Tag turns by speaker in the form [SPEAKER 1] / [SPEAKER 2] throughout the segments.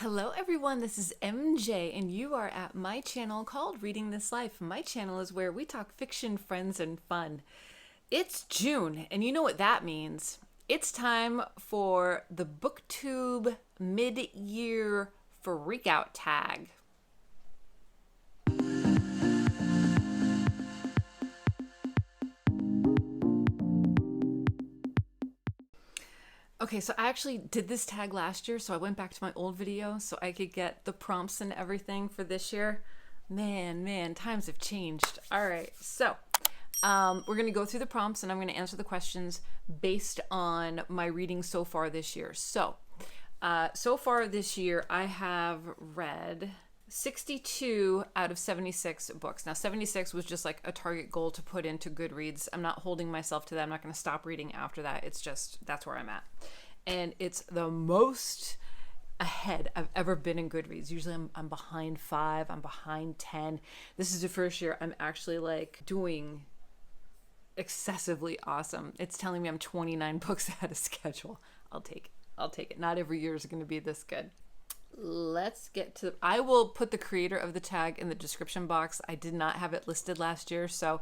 [SPEAKER 1] Hello everyone, this is MJ and you are at my channel called Reading This Life. My channel is where we talk fiction, friends, and fun. It's June and you know what that means. It's time for the BookTube Mid-Year Freakout Tag. Okay, so I actually did this tag last year, so I went back to my old video so I could get the prompts and everything for this year. Man, times have changed. All right, so we're going to go through the prompts and I'm going to answer the questions based on my reading so far this year. So far this year, I have read 62 out of 76 books. Now, 76 was just like a target goal to put into Goodreads. I'm not holding myself to that. I'm not going to stop reading after that. It's just, that's where I'm at. And it's the most ahead I've ever been in Goodreads. Usually I'm behind 5, I'm behind 10. This is the first year I'm actually like doing excessively awesome. It's telling me I'm 29 books ahead of schedule. I'll take it. Not every year is going to be this good. Let's get to, I will put the creator of the tag in the description box. I did not have it listed last year, so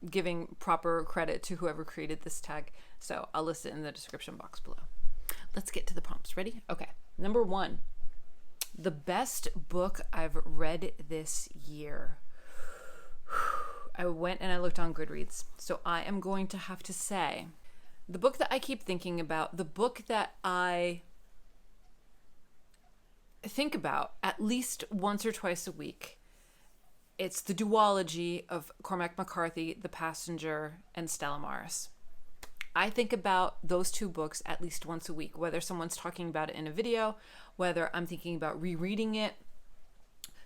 [SPEAKER 1] giving proper credit to whoever created this tag. So I'll list it in the description box below. Let's get to the prompts. Ready? Okay. Number 1, the best book I've read this year. I went and I looked on Goodreads. So I am going to have to say the book that I keep thinking about, the book that I think about at least once or twice a week. It's the duology of Cormac McCarthy, The Passenger, and Stella Maris. I think about those two books at least once a week, whether someone's talking about it in a video, whether I'm thinking about rereading it.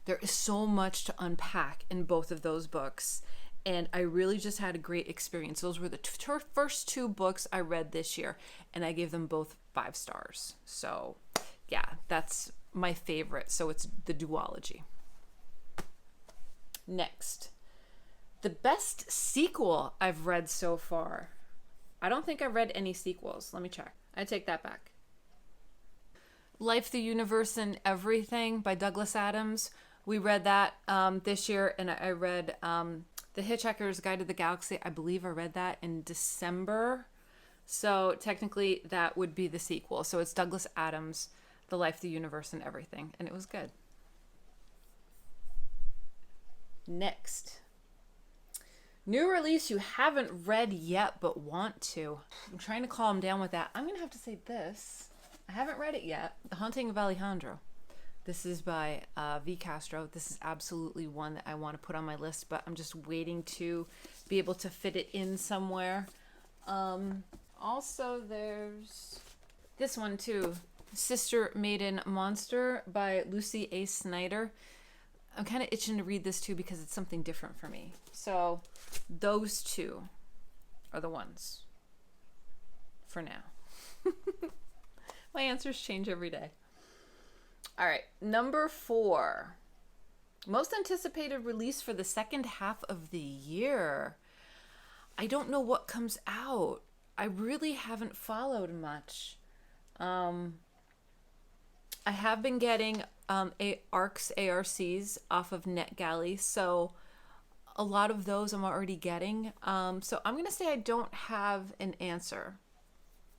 [SPEAKER 1] There is so much to unpack in both of those books, and I really just had a great experience. Those were the first two books I read this year, and I gave them both 5 stars. So yeah, that's my favorite. So it's the duology. Next, the best sequel I've read so far. I don't think I've read any sequels. Let me check. I take that back. Life, the Universe, and Everything by Douglas Adams. We read that this year, and I read The Hitchhiker's Guide to the Galaxy. I believe I read that in December. So technically that would be the sequel. So it's Douglas Adams, The Life, the Universe, and Everything. And it was good. Next. New release you haven't read yet but want to. I'm trying to calm down with that. I'm going to have to say this. I haven't read it yet. The Haunting of Alejandro. This is by V. Castro. This is absolutely one that I want to put on my list, but I'm just waiting to be able to fit it in somewhere. Also, there's this one too. Sister Maiden Monster by Lucy A. Snyder. I'm kind of itching to read this too because it's something different for me. So those two are the ones for now. My answers change every day. All right, number 4. Most anticipated release for the second half of the year. I don't know what comes out. I really haven't followed much. I have been getting ARCs off of NetGalley, so a lot of those I'm already getting. So I'm going to say I don't have an answer.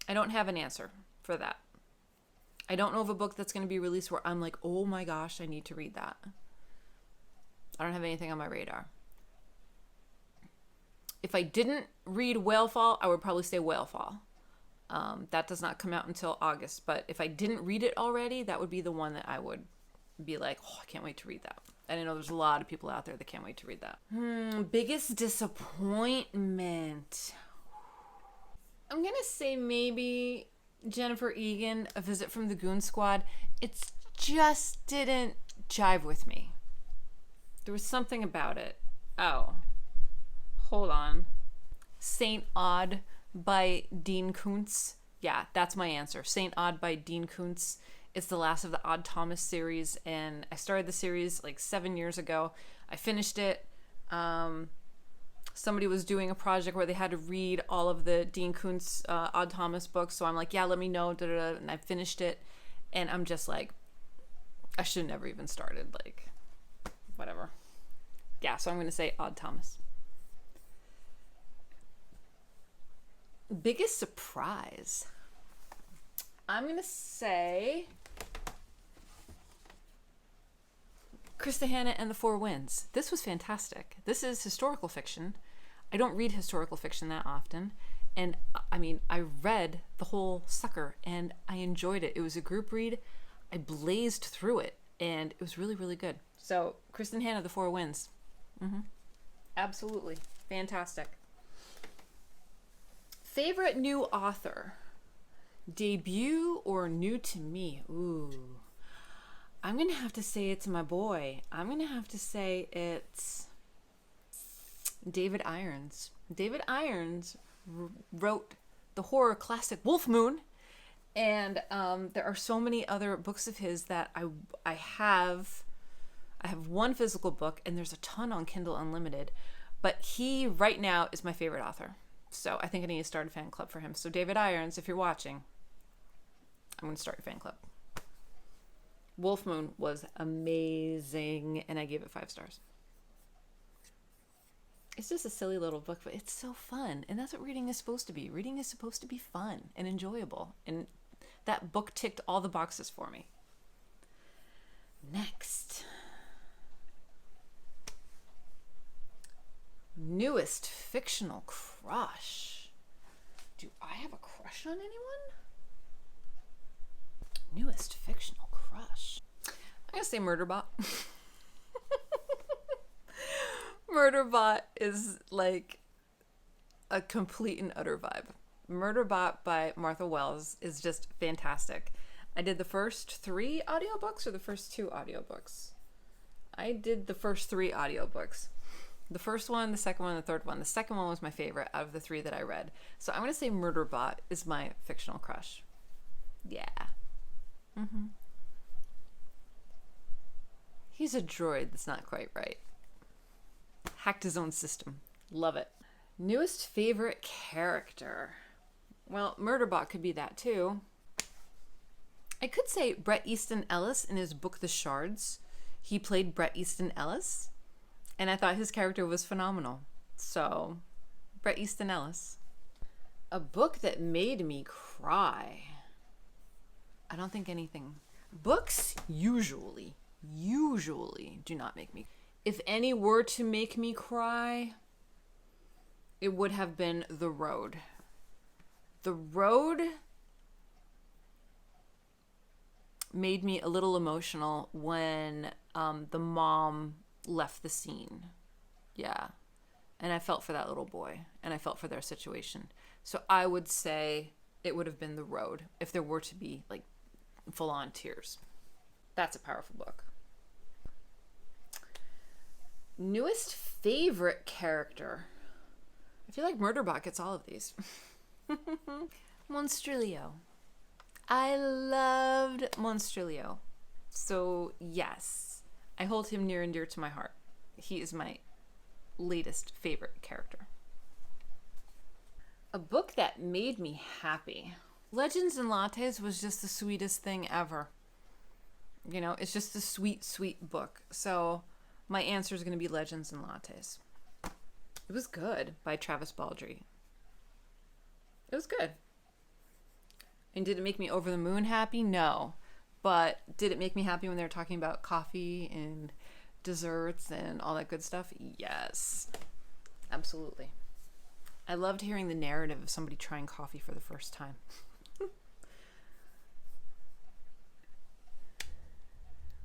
[SPEAKER 1] I don't have an answer for that. I don't know of a book that's going to be released where I'm like, oh my gosh, I need to read that. I don't have anything on my radar. If I didn't read Whalefall, I would probably say Whalefall. That does not come out until August, but if I didn't read it already, that would be the one that I would be like, oh, I can't wait to read that. And I know there's a lot of people out there that can't wait to read that. Biggest disappointment. I'm going to say maybe Jennifer Egan, A Visit from the Goon Squad. It just didn't jive with me. There was something about it. Oh, hold on. Saint Odd by Dean Koontz. Yeah, that's my answer. Saint Odd by Dean Koontz. It's the last of the Odd Thomas series, and I started the series like 7 years ago. I finished it. Somebody was doing a project where they had to read all of the Dean Koontz Odd Thomas books, so I'm like, yeah, let me know, and I finished it, and I'm just like, I should never even started, like, whatever. Yeah, so I'm going to say Odd Thomas. Biggest surprise. I'm going to say Krista Hanna and the Four Winds. This was fantastic. This is historical fiction. I don't read historical fiction that often. And I mean, I read the whole sucker and I enjoyed it. It was a group read. I blazed through it and it was really, really good. So Kristen Hanna, The Four Winds. Absolutely. Fantastic. Favorite new author? Debut or new to me? Ooh. I'm going to have to say it's my boy. I'm going to have to say it's David Irons. David Irons wrote the horror classic Wolf Moon, and there are so many other books of his that I have one physical book, and there's a ton on Kindle Unlimited, but he right now is my favorite author. So I think I need to start a fan club for him. So David Irons, if you're watching, I'm going to start a fan club. Wolf Moon was amazing, and I gave it 5 stars. It's just a silly little book, but it's so fun. And that's what reading is supposed to be. Reading is supposed to be fun and enjoyable. And that book ticked all the boxes for me. Next. Newest fictional crush. Do I have a crush on anyone? Newest fictional crush. I'm going to say Murderbot. Murderbot is like a complete and utter vibe. Murderbot by Martha Wells is just fantastic. I did the first 3 audiobooks or the first 2 audiobooks? I did the first 3 audiobooks. The first one, the second one, and the third one. The second one was my favorite out of the 3 that I read. So I'm going to say Murderbot is my fictional crush. Yeah. He's a droid that's not quite right. Hacked his own system. Love it. Newest favorite character. Well, Murderbot could be that too. I could say Bret Easton Ellis in his book The Shards. He played Bret Easton Ellis, and I thought his character was phenomenal. So, Bret Easton Ellis. A book that made me cry. I don't think anything. Books usually do not make me. If any were to make me cry, it would have been The Road. The Road made me a little emotional when the mom left the scene. Yeah. And I felt for that little boy, and I felt for their situation. So I would say it would have been The Road if there were to be like full-on tears. That's a powerful book. Newest favorite character. I feel like Murderbot gets all of these. Monstrilio. I loved Monstrilio. So yes, I hold him near and dear to my heart. He is my latest favorite character. A book that made me happy. Legends and Lattes was just the sweetest thing ever. You know, it's just a sweet, sweet book. So my answer is going to be Legends and Lattes. It was good, by Travis Baldree. It was good. And did it make me over the moon happy? No. But did it make me happy when they were talking about coffee and desserts and all that good stuff? Yes. Absolutely. I loved hearing the narrative of somebody trying coffee for the first time.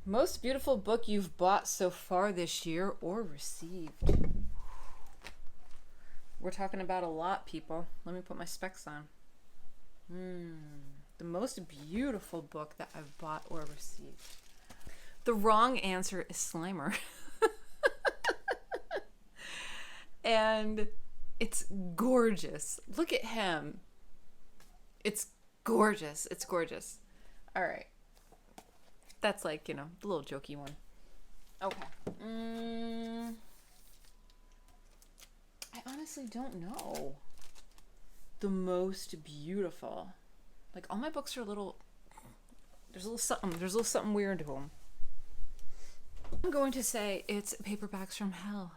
[SPEAKER 1] Most beautiful book you've bought so far this year or received? We're talking about a lot, people. Let me put my specs on. The most beautiful book that I've bought or received. The wrong answer is Slimer. And it's gorgeous. Look at him. It's gorgeous. It's gorgeous. All right. That's like, you know, the little jokey one. Okay. I honestly don't know. The most beautiful. Like, all my books are a little... There's a little something weird to them. I'm going to say it's Paperbacks from Hell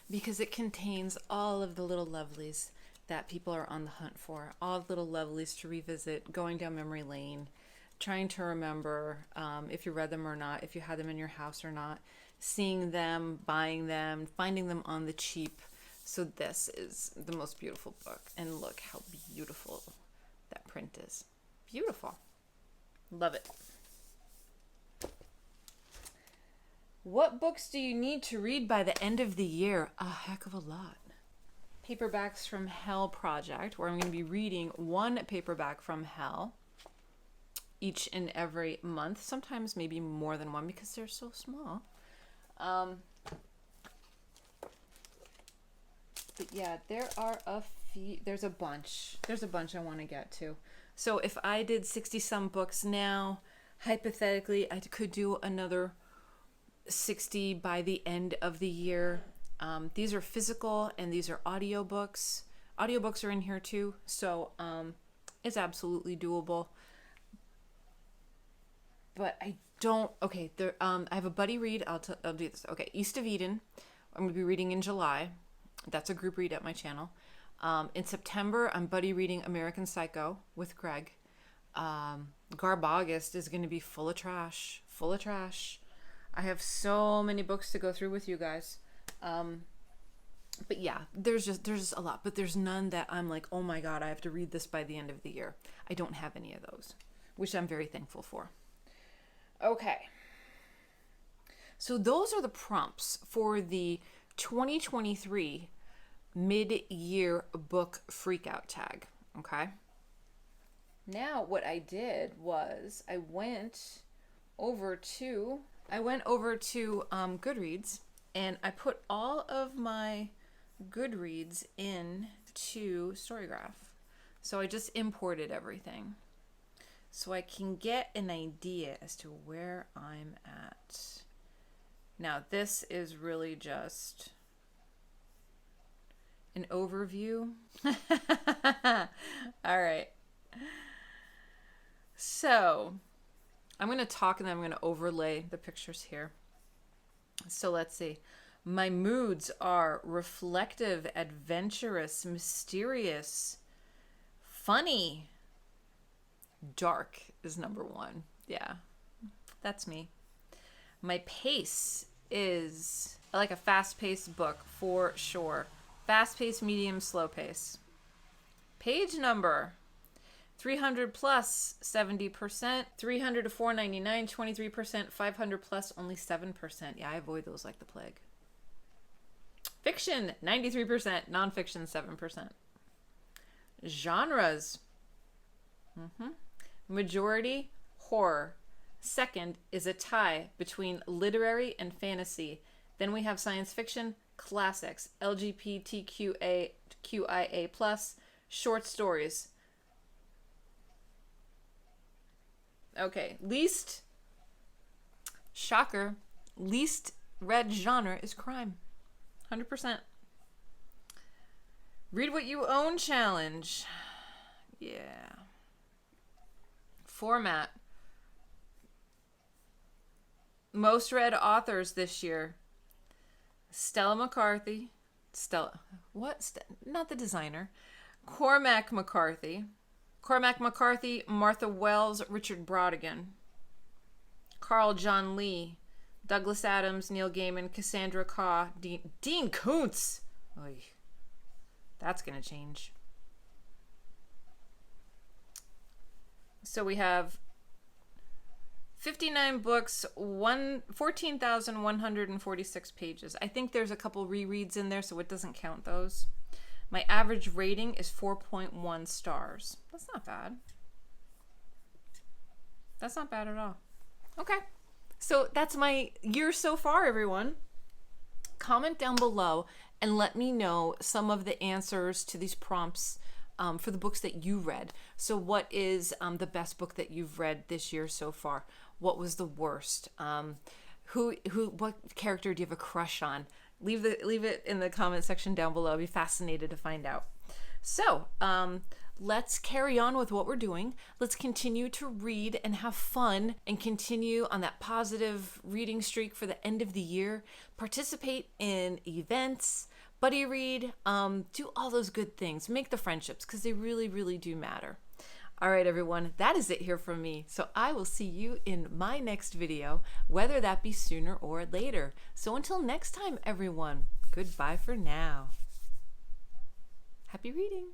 [SPEAKER 1] because it contains all of the little lovelies that people are on the hunt for. All the little lovelies to revisit, going down memory lane, trying to remember if you read them or not, if you had them in your house or not, seeing them, buying them, finding them on the cheap. So this is the most beautiful book. And look how beautiful that print is. Beautiful. Love it. What books do you need to read by the end of the year? A heck of a lot. Paperbacks from Hell project, where I'm going to be reading one paperback from Hell each and every month. Sometimes maybe more than one because they're so small. But yeah, there are a few. There's a bunch. There's a bunch I want to get to. So if I did 60 some books now, hypothetically, I could do another 60 by the end of the year. These are physical and these are audiobooks. Audiobooks are in here too, so it's absolutely doable. But I don't. Okay, there. I have a buddy read. I'll do this. Okay, East of Eden. I'm gonna be reading in July. That's a group read at my channel. In September, I'm buddy reading American Psycho with Greg. Garb August is gonna be full of trash. Full of trash. I have so many books to go through with you guys. But yeah, there's just a lot, but there's none that I'm like, oh my God, I have to read this by the end of the year. I don't have any of those, which I'm very thankful for. Okay. So those are the prompts for the 2023 Mid-Year Book Freakout Tag. Okay. Now what I did was I went over to Goodreads, and I put all of my Goodreads into Storygraph. So I just imported everything so I can get an idea as to where I'm at. Now this is really just an overview. All right. So I'm going to talk and then I'm going to overlay the pictures here. So let's see. My moods are reflective, adventurous, mysterious, funny. Dark is number one. Yeah, that's me. My pace is, I like a fast-paced book for sure. Fast-paced, medium, slow pace. Page number 300 plus 70%, 300 to 499 23%, 500 plus only 7%. Yeah, I avoid those like the plague. Fiction 93%, nonfiction 7%. Genres. Majority horror. Second is a tie between literary and fantasy. Then we have science fiction, classics, LGBTQIA+, short stories. Okay, least, shocker, least read genre is crime. 100%. Read what you own challenge. Yeah. Format. Most read authors this year. Stella McCarthy. Not the designer. Cormac McCarthy. Martha Wells, Richard Brodigan. Carl John Lee. Douglas Adams, Neil Gaiman, Cassandra Khaw, Dean Koontz. Oy, that's going to change. So we have 59 books, 14,146 pages. I think there's a couple rereads in there, so it doesn't count those. My average rating is 4.1 stars. That's not bad. That's not bad at all. Okay. So that's my year so far, everyone. Comment down below and let me know some of the answers to these prompts for the books that you read. So what is the best book that you've read this year so far? What was the worst? What character do you have a crush on? Leave it in the comment section down below. I'd be fascinated to find out. So let's carry on with what we're doing. Let's continue to read and have fun and continue on that positive reading streak for the end of the year. Participate in events, buddy read, do all those good things. Make the friendships because they really, really do matter. All right, everyone, that is it here from me. So I will see you in my next video, whether that be sooner or later. So until next time, everyone, goodbye for now. Happy reading.